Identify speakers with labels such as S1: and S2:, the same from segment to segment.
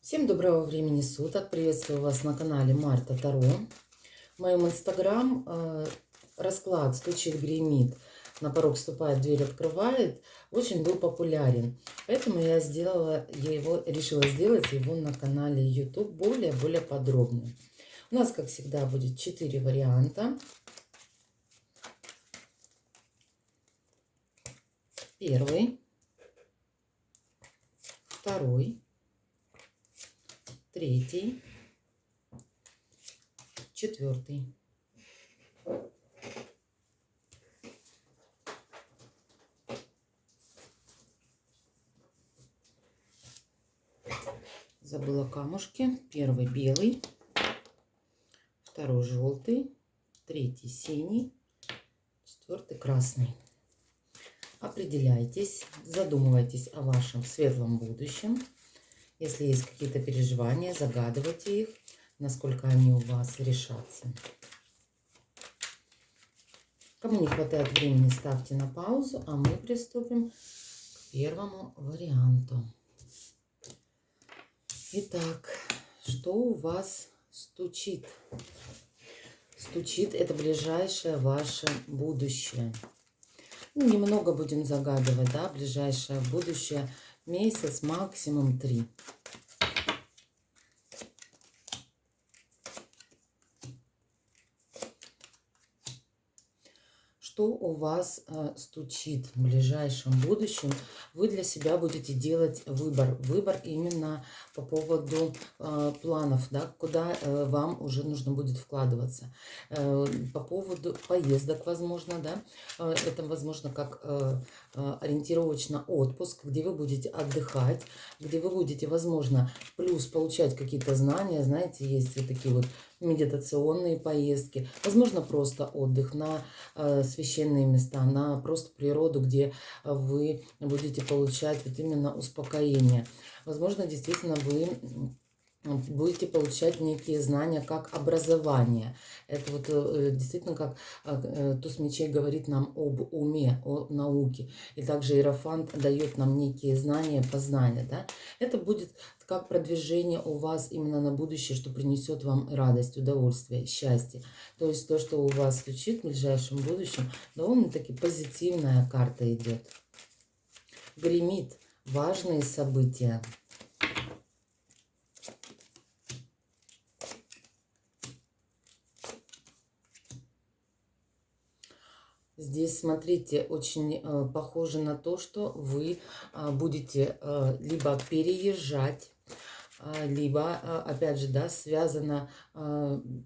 S1: Всем доброго времени суток. Приветствую вас на канале Марта Таро. В моем инстаграм расклад «Стучит, гремит, на порог ступает, дверь открывает» очень был популярен. Поэтому я решила сделать его на канале YouTube более подробно. У нас, как всегда, будет 4 варианта. Первый, второй, третий, четвертый. Забыла камушки. Первый белый, второй желтый, третий синий, четвертый красный. Определяйтесь, задумывайтесь о вашем светлом будущем. Если есть какие-то переживания, загадывайте их, насколько они у вас решатся. Кому не хватает времени, ставьте на паузу, а мы приступим к первому варианту. Итак, что у вас стучит? Стучит — это ближайшее ваше будущее. Немного будем загадывать, да, ближайшее будущее, месяц, максимум 3. Что у вас стучит в ближайшем будущем? Вы для себя будете делать выбор. Выбор именно по поводу планов, да, куда вам уже нужно будет вкладываться. По поводу поездок, возможно, да, это возможно как ориентировочно отпуск, где вы будете отдыхать, где вы будете, возможно, плюс получать какие-то знания. Знаете, есть вот такие вот медитационные поездки, возможно, просто отдых на священные места, на просто природу, где вы будете получать вот именно успокоение. Возможно, действительно вы будете получать некие знания как образование. Это вот действительно, как туз мечей говорит нам об уме, о науке. И также иерофант дает нам некие знания, познания. Да? Это будет как продвижение у вас именно на будущее, что принесет вам радость, удовольствие, счастье. То есть то, что у вас стучит в ближайшем будущем, довольно-таки позитивная карта идет. Гремит важные события. Здесь, смотрите, очень похоже на то, что вы будете либо переезжать, либо, опять же, да, связана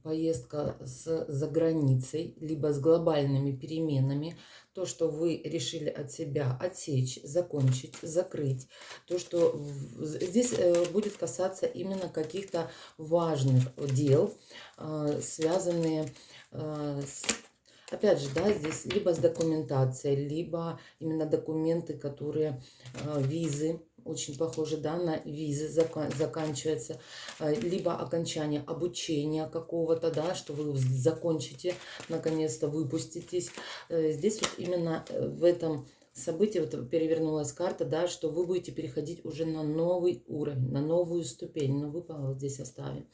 S1: поездка за границей, либо с глобальными переменами. То, что вы решили от себя отсечь, закончить, закрыть. То, что здесь будет касаться именно каких-то важных дел, связанные с... Опять же, да, здесь либо с документацией, либо именно документы, которые, визы, очень похожи, да, на визы заканчиваются, либо окончание обучения какого-то, да, что вы закончите, наконец-то выпуститесь. Здесь вот именно в этом событии вот перевернулась карта, да, что вы будете переходить уже на новый уровень, на новую ступень. Но выпало вот здесь оставим.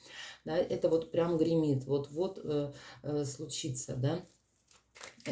S1: Да, это вот прям гремит, вот-вот случится, да.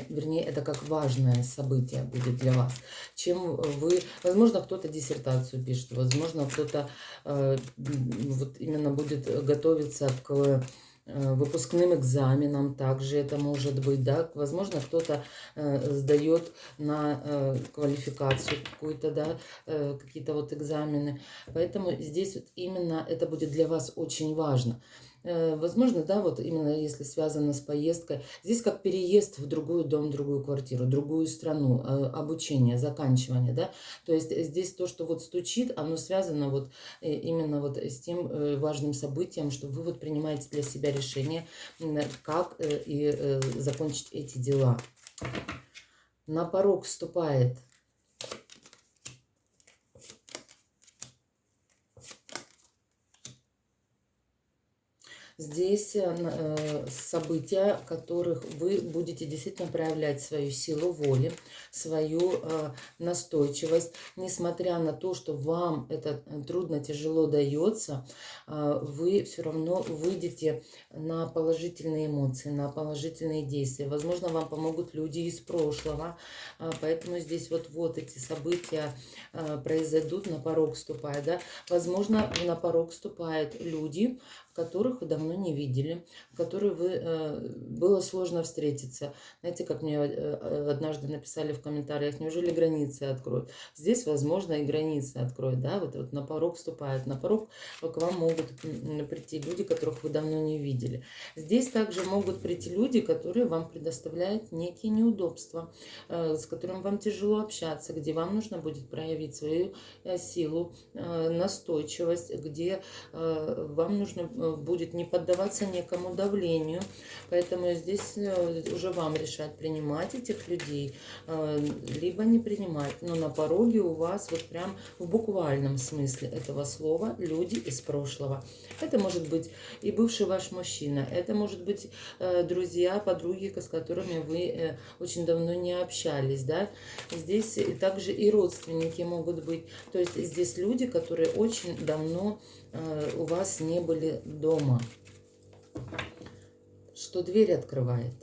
S1: Вернее, это как важное событие будет для вас. Чем вы, возможно, кто-то диссертацию пишет, возможно, кто-то вот именно будет готовиться к выпускным экзаменам, также это может быть, да, возможно, кто-то сдает на квалификацию какую-то, да, какие-то вот экзамены. Поэтому здесь вот именно это будет для вас очень важно. Возможно, да, вот именно если связано с поездкой, здесь как переезд в другой дом, другую квартиру, другую страну, обучение, заканчивание, да, то есть здесь то, что вот стучит, оно связано вот именно вот с тем важным событием, что вы вот принимаете для себя решение, как и закончить эти дела. На порог вступает Здесь события, в которых вы будете действительно проявлять свою силу воли, свою настойчивость. Несмотря на то, что вам это трудно, тяжело дается, вы все равно выйдете на положительные эмоции, на положительные действия. Возможно, вам помогут люди из прошлого, поэтому здесь вот эти события произойдут, на порог ступая, да. Возможно, на порог ступают люди, которых вы давно не видели, которые было сложно встретиться. Знаете, как мне однажды написали в комментариях, неужели границы откроют? Здесь, возможно, и границы откроют, да, вот на порог ступают. На порог к вам могут прийти люди, которых вы давно не видели. Здесь также могут прийти люди, которые вам предоставляют некие неудобства, с которыми вам тяжело общаться, где вам нужно будет проявить свою силу, настойчивость, где вам нужно будет не поддаваться некому давлению. Поэтому здесь уже вам решать, принимать этих людей, либо не принимать. Но на пороге у вас вот прям в буквальном смысле этого слова люди из прошлого. Это может быть и бывший ваш мужчина, это может быть друзья, подруги, с которыми вы очень давно не общались, да. Здесь также и родственники могут быть. То есть здесь люди, которые очень давно у вас не были дома. Что дверь открывает?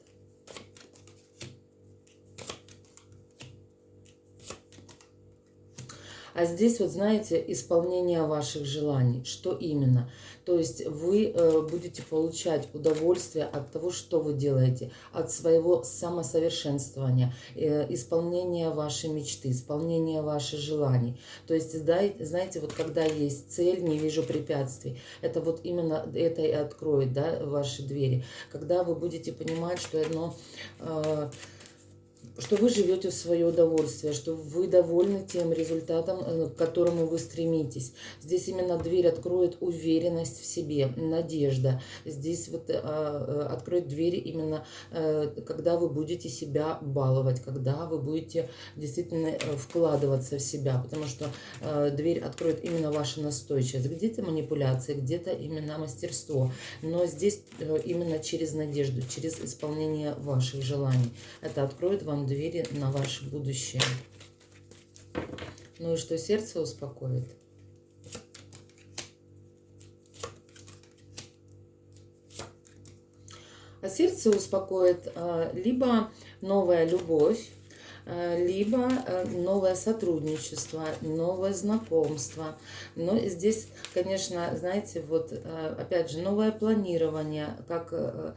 S1: А здесь, вот знаете, исполнение ваших желаний. Что именно? То есть вы будете получать удовольствие от того, что вы делаете, от своего самосовершенствования, исполнения вашей мечты, исполнения ваших желаний. То есть, знаете, вот когда есть цель, не вижу препятствий, это вот именно это и откроет, да, ваши двери. Когда вы будете понимать, что вы живете в свое удовольствие, что вы довольны тем результатом, к которому вы стремитесь. Здесь именно дверь откроет уверенность в себе, надежда. Здесь вот откроет двери именно, когда вы будете себя баловать, когда вы будете действительно вкладываться в себя, потому что дверь откроет именно ваша настойчивость. Где-то манипуляция, где-то именно мастерство, но здесь именно через надежду, через исполнение ваших желаний. Это откроет вам двери на ваше будущее. Ну и что сердце успокоит? А сердце успокоит либо новая любовь, либо новое сотрудничество, новое знакомство. Но здесь, конечно, знаете, вот опять же, новое планирование, как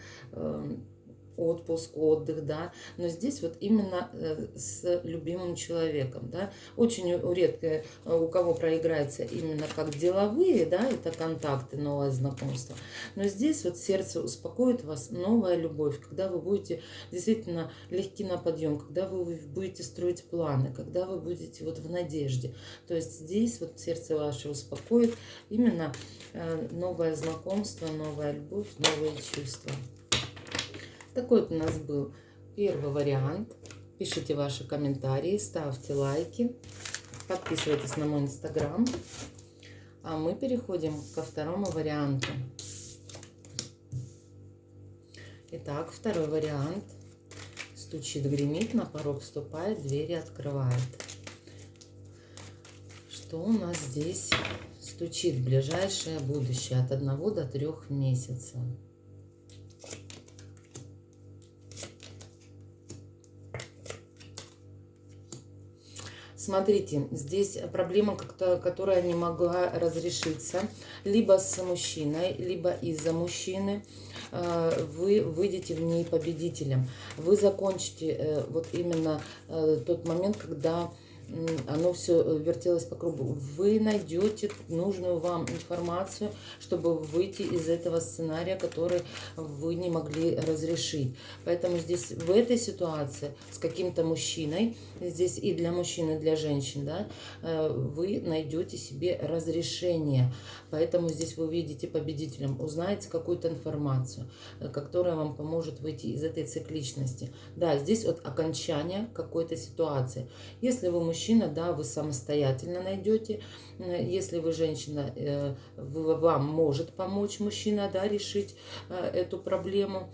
S1: отпуск, отдых, да, но здесь вот именно с любимым человеком, да, очень редко у кого проиграется именно как деловые, да, это контакты, новое знакомство, но здесь вот сердце успокоит вас, новая любовь, когда вы будете действительно легки на подъем, когда вы будете строить планы, когда вы будете вот в надежде, то есть здесь вот сердце ваше успокоит именно новое знакомство, новая любовь, новые чувства. Такой вот у нас был первый вариант. Пишите ваши комментарии, ставьте лайки, подписывайтесь на мой инстаграм. А мы переходим ко второму варианту. Итак, второй вариант. Стучит, гремит, на порог вступает, двери открывает. Что у нас здесь стучит в ближайшее будущее от 1 до 3 месяцев? Смотрите, здесь проблема, которая не могла разрешиться либо с мужчиной, либо из-за мужчины. Вы выйдете в ней победителем. Вы закончите вот именно тот момент, когда оно все вертелось по кругу. Вы найдете нужную вам информацию, чтобы выйти из этого сценария, который вы не могли разрешить. Поэтому здесь в этой ситуации с каким-то мужчиной, здесь и для мужчин, и для женщин, да, вы найдете себе разрешение. Поэтому здесь вы увидите победителем, узнаете какую-то информацию, которая вам поможет выйти из этой цикличности. Да, здесь вот окончание какой-то ситуации. Если вы мужчина, мужчина, да, вы самостоятельно найдете. Если вы женщина, вам может помочь мужчина, да, решить эту проблему,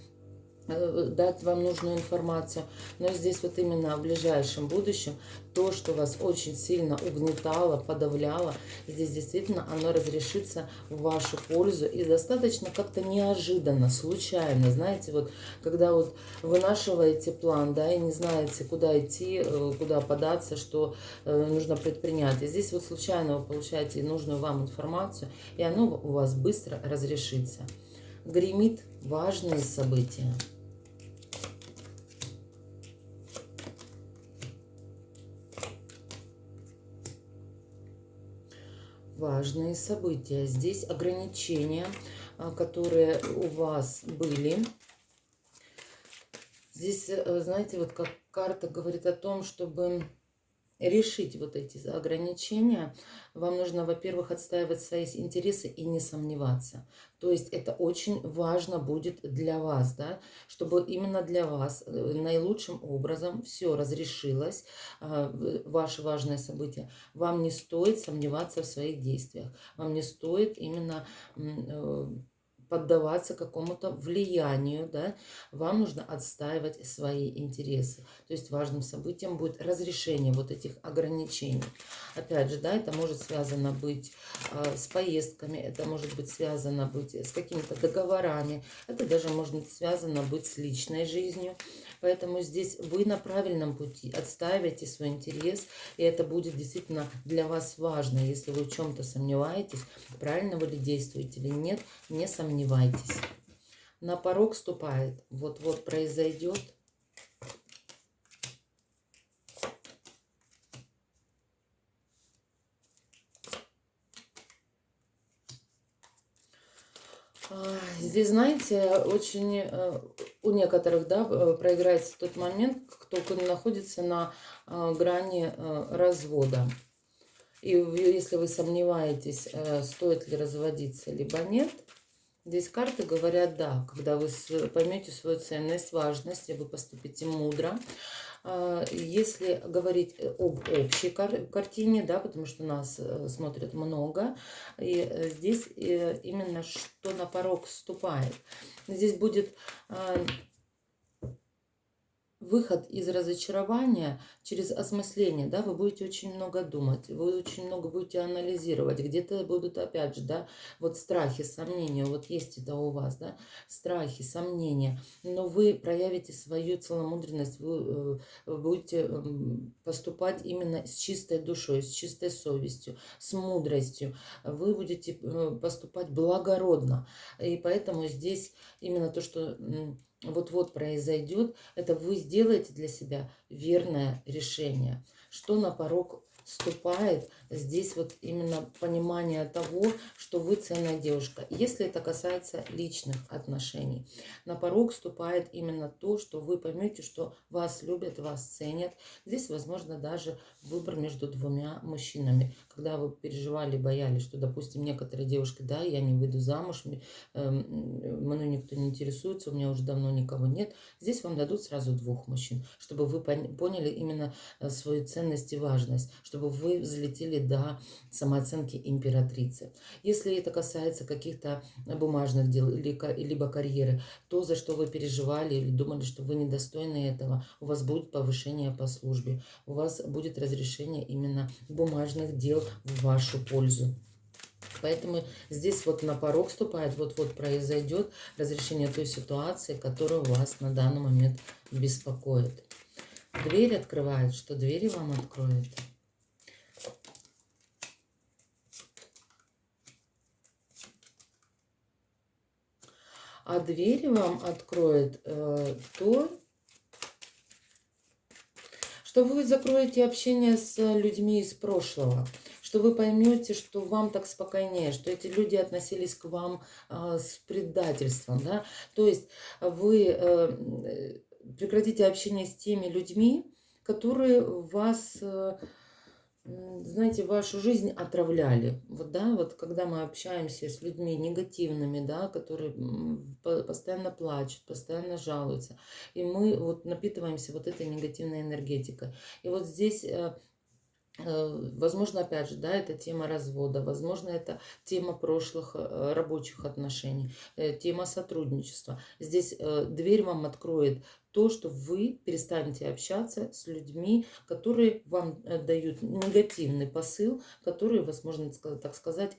S1: дать вам нужную информацию. Но здесь вот именно в ближайшем будущем то, что вас очень сильно угнетало, подавляло, здесь действительно оно разрешится в вашу пользу и достаточно как-то неожиданно, случайно. Знаете, вот когда вот вынашиваете план, да, и не знаете, куда идти, куда податься, что нужно предпринять. И здесь вот случайно вы получаете нужную вам информацию, и оно у вас быстро разрешится. Гремит важные события. Важные события. Здесь ограничения, которые у вас были. Здесь, знаете, вот как карта говорит о том, чтобы решить вот эти ограничения, вам нужно, во-первых, отстаивать свои интересы и не сомневаться. То есть это очень важно будет для вас, да, чтобы именно для вас наилучшим образом все разрешилось, ваши важные события. Вам не стоит сомневаться в своих действиях, вам не стоит именно поддаваться какому-то влиянию, да, вам нужно отстаивать свои интересы. То есть важным событием будет разрешение вот этих ограничений. Опять же, да, это может связано быть с поездками, это может быть связано быть с какими-то договорами, это даже может быть связано быть с личной жизнью. Поэтому здесь вы на правильном пути, отстаиваете свой интерес, и это будет действительно для вас важно. Если вы в чем-то сомневаетесь, правильно вы ли действуете или нет, не сомневайтесь. На порог ступает, вот-вот произойдет. Здесь, знаете, очень у некоторых, да, проиграется тот момент, кто находится на грани развода. И если вы сомневаетесь, стоит ли разводиться, либо нет, здесь карты говорят да. Когда вы поймете свою ценность, важность, и вы поступите мудро. Если говорить об общей картине, да, потому что нас смотрят много, и здесь именно что на порог вступает. Здесь будет выход из разочарования через осмысление, да, вы будете очень много думать, вы очень много будете анализировать, где-то будут, опять же, да, вот страхи, сомнения, вот есть это у вас, да, страхи, сомнения, но вы проявите свою целомудренность, вы будете поступать именно с чистой душой, с чистой совестью, с мудростью, вы будете поступать благородно, и поэтому здесь именно то, что вот-вот произойдет, это вы сделаете для себя верное решение. Что на порог вступает, здесь вот именно понимание того, что вы ценная девушка. Если это касается личных отношений, на порог вступает именно то, что вы поймете, что вас любят, вас ценят. Здесь, возможно, даже выбор между двумя мужчинами. Когда вы переживали, боялись, что, допустим, некоторые девушки, да, я не выйду замуж, мной никто не интересуется, у меня уже давно никого нет. Здесь вам дадут сразу двух мужчин, чтобы вы поняли именно свою ценность и важность, чтобы вы взлетели до самооценки императрицы. Если это касается каких-то бумажных дел либо карьеры, то, за что вы переживали или думали, что вы недостойны этого, у вас будет повышение по службе, у вас будет разрешение именно бумажных дел в вашу пользу. Поэтому здесь вот на порог вступает, вот-вот произойдет разрешение той ситуации, которая вас на данный момент беспокоит. Дверь открывает, что двери вам откроет. А двери вам откроет то, что вы закроете общение с людьми из прошлого, что вы поймете, что вам так спокойнее, что эти люди относились к вам с предательством, да, то есть вы прекратите общение с теми людьми, которые вас, знаете, вашу жизнь отравляли. Вот, да, вот когда мы общаемся с людьми негативными, да, которые постоянно плачут, постоянно жалуются, и мы вот напитываемся вот этой негативной энергетикой. И вот здесь Возможно, опять же, да, это тема развода, возможно, это тема прошлых рабочих отношений, тема сотрудничества. Здесь дверь вам откроет то, что вы перестанете общаться с людьми, которые вам дают негативный посыл, которые вас, можно так сказать,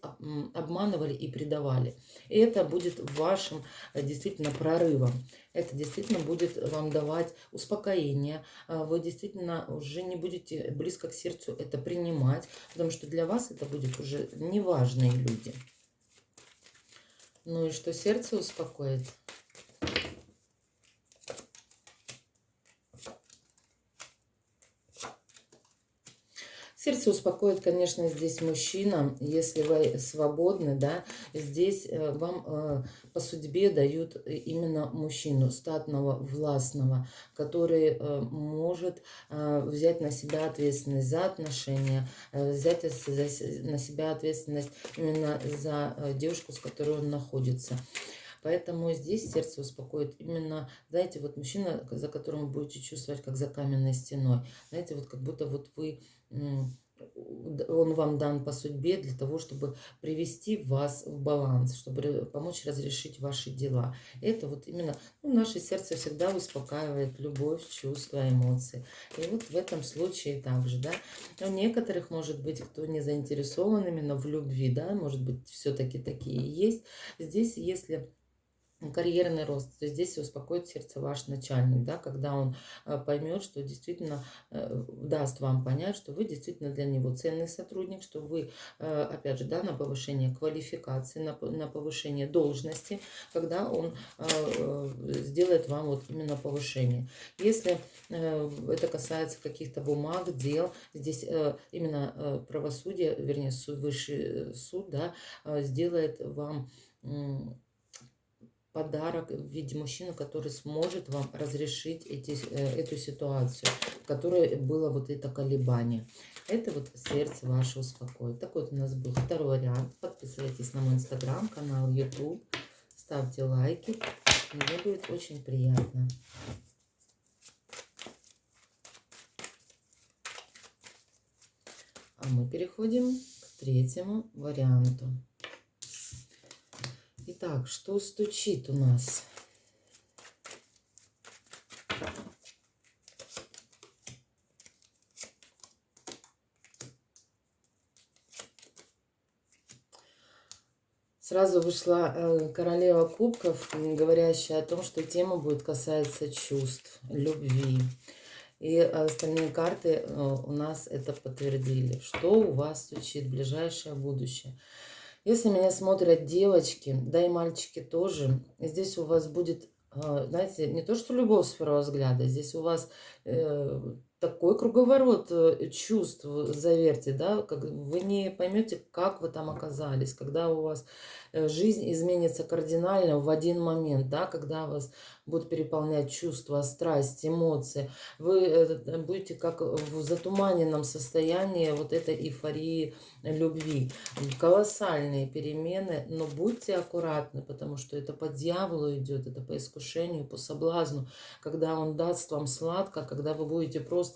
S1: обманывали и предавали. И это будет вашим действительно прорывом. Это действительно будет вам давать успокоение. Вы действительно уже не будете близко к сердцу это принимать, потому что для вас это будет уже неважные люди. Ну и что сердце успокоит? Сердце успокоит, конечно, здесь мужчина, если вы свободны, да, здесь вам по судьбе дают именно мужчину, статного, властного, который может взять на себя ответственность за отношения, взять на себя ответственность именно за девушку, с которой он находится. Поэтому здесь сердце успокоит именно, знаете, вот мужчина, за которым вы будете чувствовать, как за каменной стеной. Знаете, вот как будто вот вы, он вам дан по судьбе для того, чтобы привести вас в баланс, чтобы помочь разрешить ваши дела. Это вот именно, ну, наше сердце всегда успокаивает любовь, чувства, эмоции. И вот в этом случае также, да. У некоторых, может быть, кто не заинтересован именно в любви, да, может быть, все-таки такие есть. Здесь, если карьерный рост, то здесь успокоит сердце ваш начальник, да, когда он поймет, что действительно даст вам понять, что вы действительно для него ценный сотрудник, что вы, опять же, да, на повышение квалификации, на повышение должности, когда он сделает вам вот именно повышение. Если это касается каких-то бумаг, дел, здесь именно правосудие, вернее, высший суд, да, сделает вам подарок в виде мужчины, который сможет вам разрешить эту ситуацию, в которой было вот это колебание. Это вот сердце ваше успокоит. Такой вот у нас был второй вариант. Подписывайтесь на мой инстаграм, канал, YouTube. Ставьте лайки. Мне будет очень приятно. А мы переходим к третьему варианту. Итак, что стучит у нас? Сразу вышла королева кубков, говорящая о том, что тема будет касаться чувств, любви. И остальные карты у нас это подтвердили. Что у вас стучит в ближайшее будущее? Если меня смотрят девочки, да и мальчики тоже, здесь у вас будет, знаете, не то что любовь с первого взгляда, здесь у вас такой круговорот чувств, заверьте, да, как вы не поймете, как вы там оказались, когда у вас жизнь изменится кардинально в один момент, да, когда вас будут переполнять чувства, страсть, эмоции, вы будете как в затуманенном состоянии вот этой эйфории любви. Колоссальные перемены, но будьте аккуратны, потому что это по дьяволу идет, это по искушению, по соблазну, когда он даст вам сладко, когда вы будете просто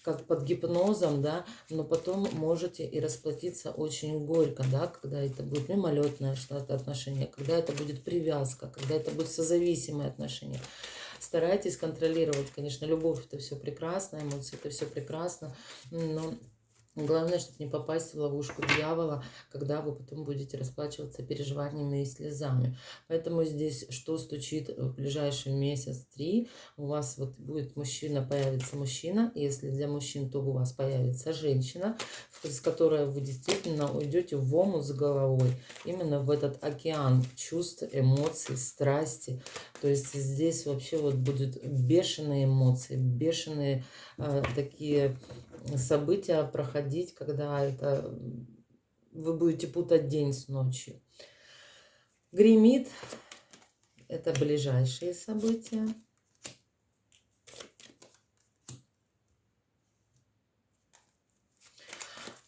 S1: как под гипнозом, да, но потом можете и расплатиться очень горько, да, когда это будет мимолетное что-то отношение, когда это будет привязка, когда это будет созависимые отношения. Старайтесь контролировать, конечно, любовь это все прекрасно, эмоции это все прекрасно, но главное, чтобы не попасть в ловушку дьявола, когда вы потом будете расплачиваться переживаниями и слезами. Поэтому здесь что стучит в ближайший месяц, 3, у вас вот будет мужчина, появится мужчина. Если для мужчин, то у вас появится женщина, с которой вы действительно уйдете в омут с головой. Именно в этот океан чувств, эмоций, страсти. То есть здесь вообще вот будут бешеные эмоции, бешеные такие события проходить, когда это вы будете путать день с ночью. Гремит – это ближайшие события.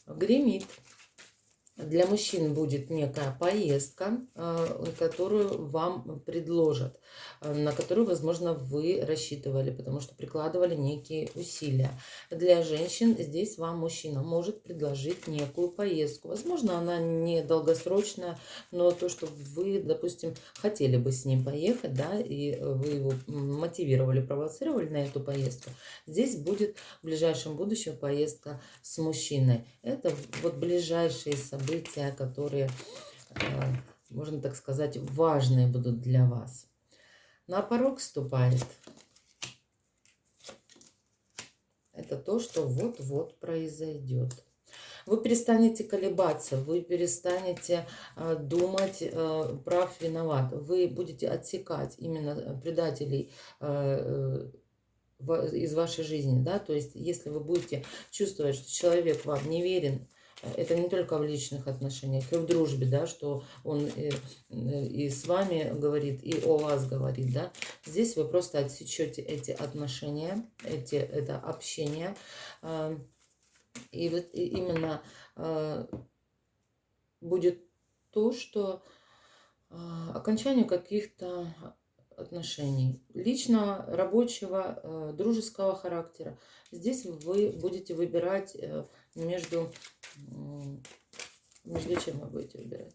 S1: Гремит. Для мужчин будет некая поездка, которую вам предложат, на которую, возможно, вы рассчитывали, потому что прикладывали некие усилия. Для женщин здесь вам мужчина может предложить некую поездку. Возможно, она не долгосрочная, но то, что вы, допустим, хотели бы с ним поехать, да, и вы его мотивировали, провоцировали на эту поездку, здесь будет в ближайшем будущем поездка с мужчиной. Это вот ближайшие события, которые, можно так сказать, важные будут для вас. На порог вступает. Это то, что вот-вот произойдет. Вы перестанете колебаться, вы перестанете думать, прав, виноват. Вы будете отсекать именно предателей из вашей жизни, да, то есть если вы будете чувствовать, что человек вам не верен, это не только в личных отношениях, и в дружбе, да, что он и с вами говорит, и о вас говорит, да, здесь вы просто отсечете эти отношения, это общение, и вот именно будет то, что окончание каких-то отношений, личного, рабочего, дружеского характера. Здесь вы будете выбирать между чем вы будете выбирать?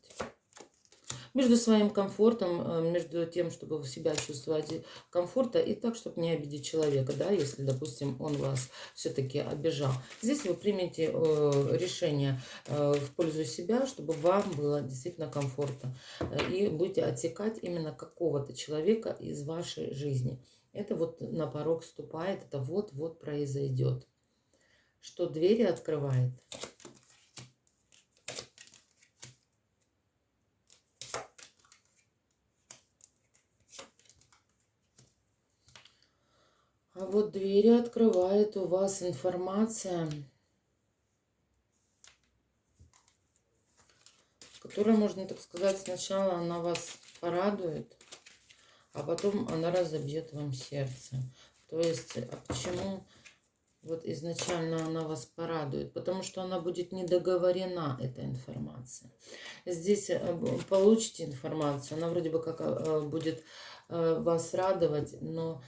S1: Между своим комфортом, между тем, чтобы вы себя чувствовать комфорта, и так, чтобы не обидеть человека, да, если, допустим, он вас все-таки обижал. Здесь вы примете решение в пользу себя, чтобы вам было действительно комфортно, и будете отсекать именно какого-то человека из вашей жизни. Это вот на порог вступает, это вот-вот произойдет. Что двери открывает? А вот двери открывает у вас информация, которая, можно так сказать, сначала она вас порадует, а потом она разобьет вам сердце. То есть, а почему вот изначально она вас порадует? Потому что она будет недоговорена, эта информация. Здесь получите информацию, она вроде бы как будет вас радовать, но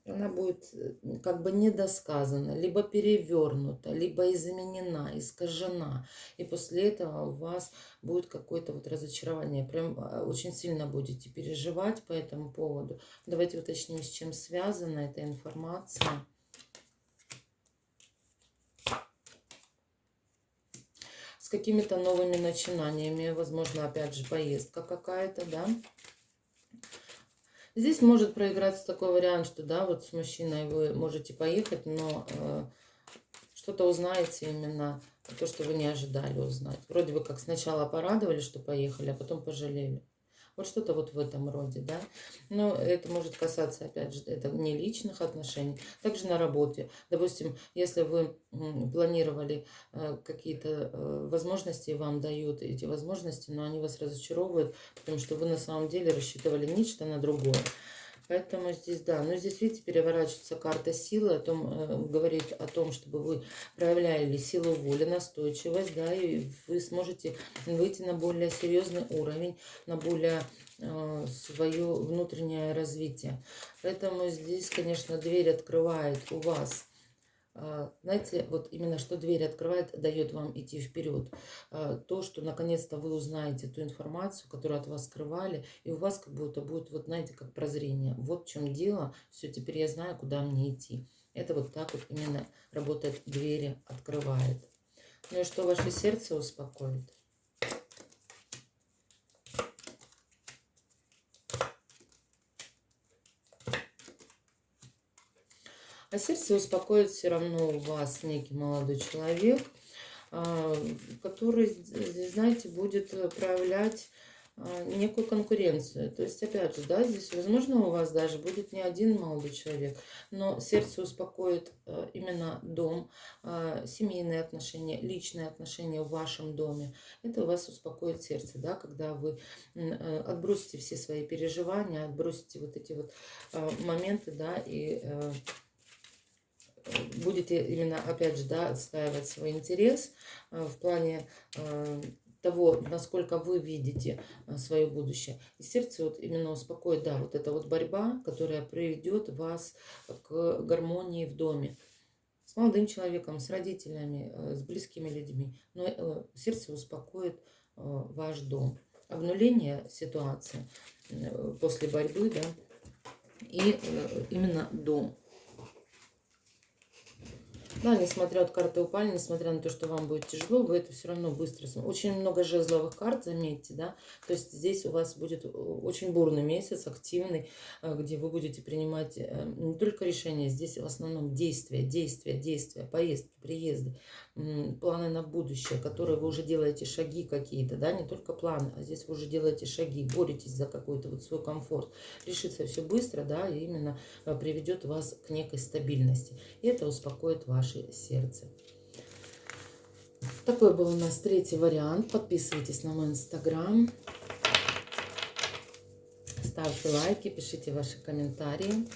S1: она будет как бы недосказана, либо перевернута, либо изменена, искажена. И после этого у вас будет какое-то вот разочарование. Прям очень сильно будете переживать по этому поводу. Давайте уточним, с чем связана эта информация. С какими-то новыми начинаниями, возможно, опять же, поездка какая-то, да. Здесь может проиграться такой вариант, что да, вот с мужчиной вы можете поехать, но что-то узнаете именно то, что вы не ожидали узнать. Вроде бы как сначала порадовали, что поехали, а потом пожалели. Вот что-то вот в этом роде, да. Но это может касаться, опять же, это не личных отношений. Также на работе. Допустим, если вы планировали какие-то возможности, вам дают эти возможности, но они вас разочаровывают, потому что вы на самом деле рассчитывали нечто на другое. Поэтому здесь, да, но здесь, видите, переворачивается карта силы, говорит о том, чтобы вы проявляли силу воли, настойчивость, да, и вы сможете выйти на более серьезный уровень, на более свое внутреннее развитие. Поэтому здесь, конечно, дверь открывает у вас. Знаете, вот именно что дверь открывает, дает вам идти вперед. То, что наконец-то вы узнаете ту информацию, которую от вас скрывали, и у вас как будто будет, вот знаете, как прозрение. Вот в чем дело, все, теперь я знаю, куда мне идти. Это вот так вот именно работает, двери открывает. Ну и что ваше сердце успокоит? А сердце успокоит все равно у вас некий молодой человек, который, знаете, будет проявлять некую конкуренцию. То есть, опять же, да, здесь, возможно, у вас даже будет не один молодой человек, но сердце успокоит именно дом, семейные отношения, личные отношения в вашем доме. Это у вас успокоит сердце, да, когда вы отбросите все свои переживания, отбросите вот эти вот моменты, да, и будете именно, опять же, да, отстаивать свой интерес в плане того, насколько вы видите свое будущее. И сердце вот именно успокоит, да, вот эта вот борьба, которая приведет вас к гармонии в доме. С молодым человеком, с родителями, с близкими людьми. Но сердце успокоит ваш дом. Обнуление ситуации после борьбы, да, и именно дом. Да, несмотря от карты упали, несмотря на то, что вам будет тяжело, вы это все равно быстро. Очень много жезловых карт, заметьте, да. То есть здесь у вас будет очень бурный месяц, активный, где вы будете принимать не только решения, здесь в основном действия, поездки, приезды, планы на будущее, которые вы уже делаете шаги какие-то, да, не только планы, а здесь вы уже делаете шаги, боретесь за какой-то вот свой комфорт. Решится все быстро, да, и именно приведет вас к некой стабильности. И это успокоит ваше сердце. Такой был у нас третий вариант. Подписывайтесь на мой инстаграм. Ставьте лайки, пишите ваши комментарии.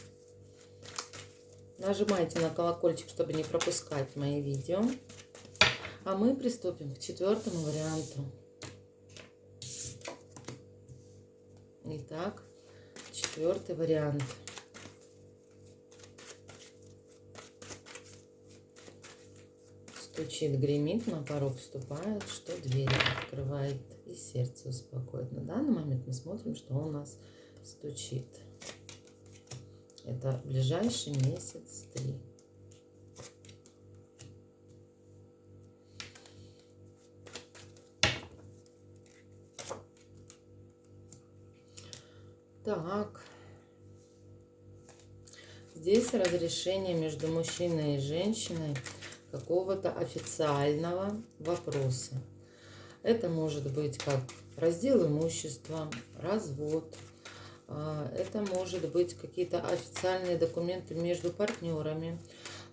S1: Нажимайте на колокольчик, чтобы не пропускать мои видео. А мы приступим к четвертому варианту. Итак, четвертый вариант. Стучит, гремит, на порог вступает, что дверь открывает и сердце успокоит. На данный момент мы смотрим, что у нас стучит. Это ближайший месяц 3. Так. Здесь разрешение между мужчиной и женщиной какого-то официального вопроса. Это может быть как раздел имущества, развод. Это может быть какие-то официальные документы между партнерами.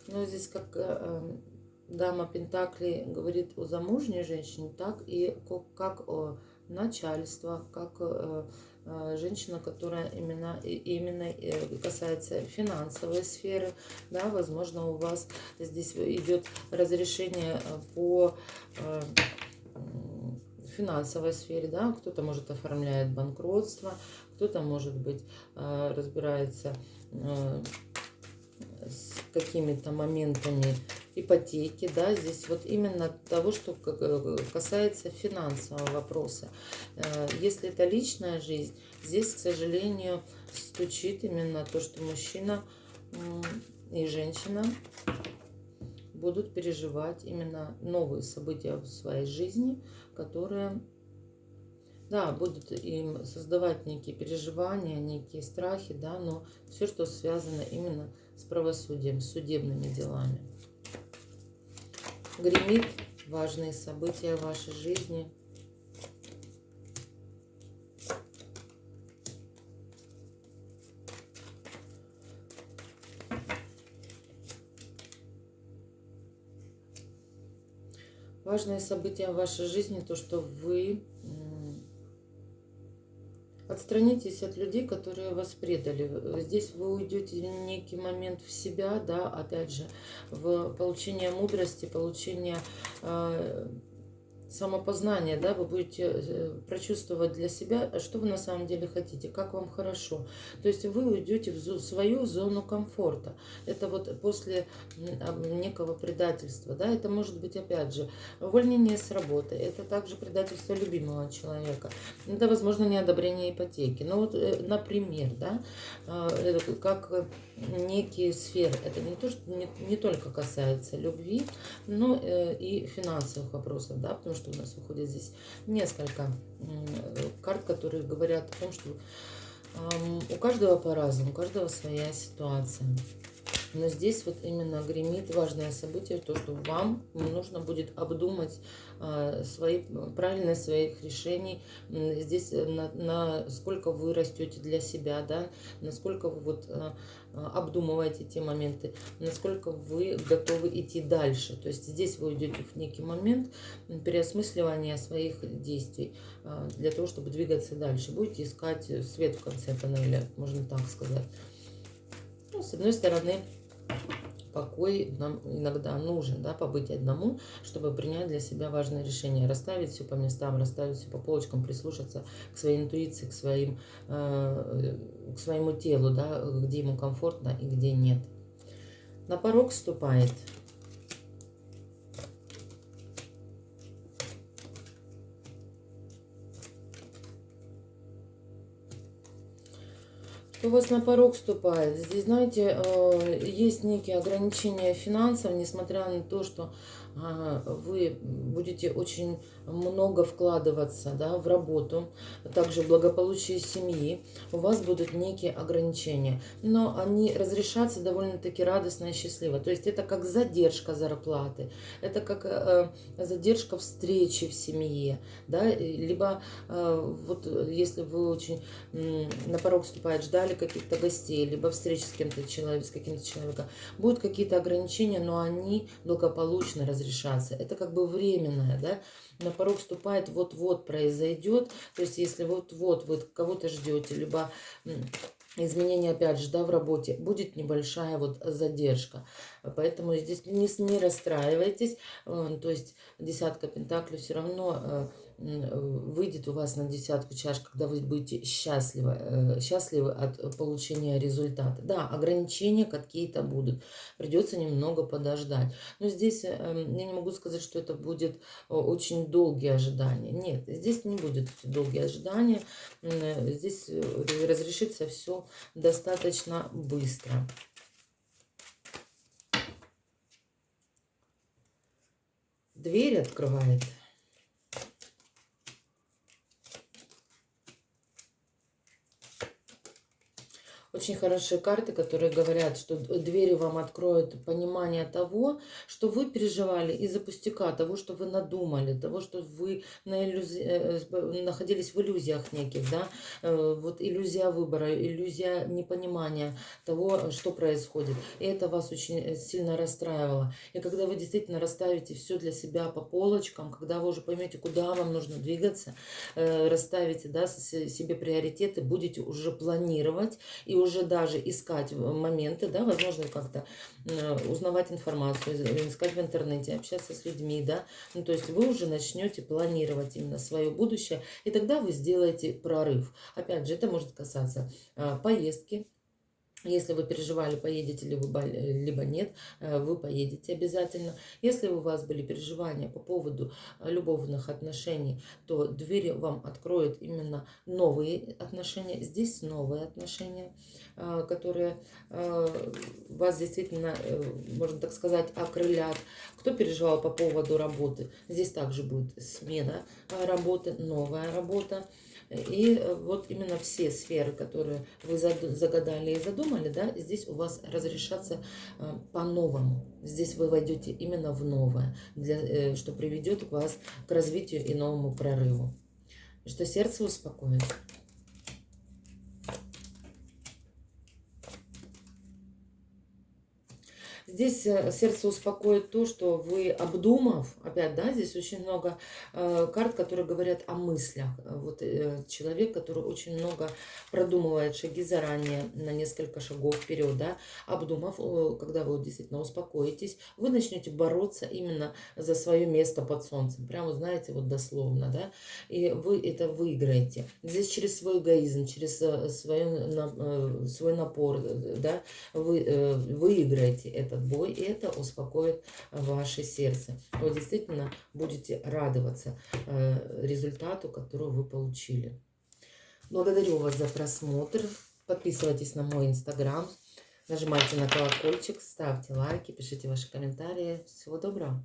S1: Но здесь как дама Пентаклей говорит о замужней женщине, так и как о начальстве, как женщина, которая именно касается финансовой сферы, да, возможно, у вас здесь идет разрешение по финансовой сфере, да, кто-то, может, оформляет банкротство, кто-то, может быть, разбирается с какими-то моментами ипотеки, да, здесь вот именно того, что касается финансового вопроса. Если это личная жизнь, здесь, к сожалению, стучит именно то, что мужчина и женщина будут переживать именно новые события в своей жизни, которые, да, будут им создавать некие переживания, некие страхи, да, но все, что связано именно с правосудием, с судебными делами. Гремит важные события в вашей жизни. Важные события в вашей жизни, то, что вы отстранитесь от людей, которые вас предали. Здесь вы уйдете в некий момент в себя, да, опять же, в получение мудрости, получение самопознания, да, вы будете прочувствовать для себя, что вы на самом деле хотите, как вам хорошо. То есть вы уйдете в свою зону комфорта. Это вот после некого предательства, да, это может быть, опять же, увольнение с работы, это также предательство любимого человека, это, возможно, неодобрение ипотеки. Ну вот, например, да, как некие сферы, это не только касается любви, но и финансовых вопросов, да, потому что у нас выходит здесь несколько карт, которые говорят о том, что у каждого по-разному, у каждого своя ситуация. Но здесь вот именно гремит важное событие, то, что вам нужно будет обдумать правильность своих решений. Здесь насколько вы растете для себя, да, насколько вы вот обдумываете те моменты, насколько вы готовы идти дальше. То есть здесь вы идете в некий момент переосмысливания своих действий для того, чтобы двигаться дальше. Будете искать свет в конце тоннеля, можно так сказать. Ну, с одной стороны, Покой нам иногда нужен, да, побыть одному, чтобы принять для себя важное решение, расставить все по местам, расставить все по полочкам, прислушаться к своей интуиции, к своему телу, да, где ему комфортно и где нет. На порог вступает у вас на порог вступает. Здесь, знаете, есть некие ограничения финансов, несмотря на то, что вы будете очень много вкладываться, да, в работу, также в благополучие семьи. У вас будут некие ограничения, но они разрешатся довольно-таки радостно и счастливо. То есть это как задержка зарплаты, это как задержка встречи в семье, да, либо вот если вы очень на порог вступает, ждали каких-то гостей, либо встречи с кем-то с каким-то человеком, будут какие-то ограничения, но они благополучно разрешатся. Это как бы временное, да, на порог вступает, вот-вот произойдет, то есть если вот-вот вы кого-то ждете, либо изменения, опять же, да, в работе, будет небольшая вот задержка. Поэтому здесь не расстраивайтесь, то есть десятка пентаклей все равно выйдет у вас на десятку чаш, когда вы будете счастливы от получения результата. Да, ограничения какие-то будут, придется немного подождать. Но здесь я не могу сказать, что это будет очень долгие ожидания. Нет, здесь не будет долгие ожидания. Здесь разрешится все достаточно быстро. Дверь открывает. Очень хорошие карты, которые говорят, что двери вам откроют понимание того, что вы переживали из-за пустяка, того, что вы надумали, того, что вы находились в иллюзиях неких, да, вот иллюзия выбора, иллюзия непонимания того, что происходит. И это вас очень сильно расстраивало. И когда вы действительно расставите все для себя по полочкам, когда вы уже поймете, куда вам нужно двигаться, расставите, да, себе приоритеты, будете уже планировать и уже даже искать моменты, да, возможно, как-то узнавать информацию, искать в интернете, общаться с людьми, да, ну, то есть вы уже начнете планировать именно свое будущее, и тогда вы сделаете прорыв. Опять же, это может касаться поездки. Если вы переживали, поедете ли вы, либо нет, вы поедете обязательно. Если у вас были переживания по поводу любовных отношений, то двери вам откроют именно новые отношения. Здесь новые отношения, которые вас действительно, можно так сказать, окрылят. Кто переживал по поводу работы, здесь также будет смена работы, новая работа. И вот именно все сферы, которые вы загадали и задумали, да, здесь у вас разрешатся по-новому. Здесь вы войдете именно в новое, что приведет вас к развитию и новому прорыву. Что сердце успокоит. Здесь сердце успокоит то, что вы, обдумав, опять, да, здесь очень много карт, которые говорят о мыслях. Вот человек, который очень много продумывает шаги заранее, на несколько шагов вперед, да, обдумав, когда вы действительно успокоитесь, вы начнете бороться именно за свое место под солнцем. Прямо, знаете, вот дословно, да, и вы это выиграете. Здесь через свой эгоизм, через свой напор, да, вы выиграете этот бой, и это успокоит ваше сердце. Вы действительно будете радоваться результату, который вы получили. Благодарю вас за просмотр. Подписывайтесь на мой инстаграм, нажимайте на колокольчик, ставьте лайки, пишите ваши комментарии. Всего доброго!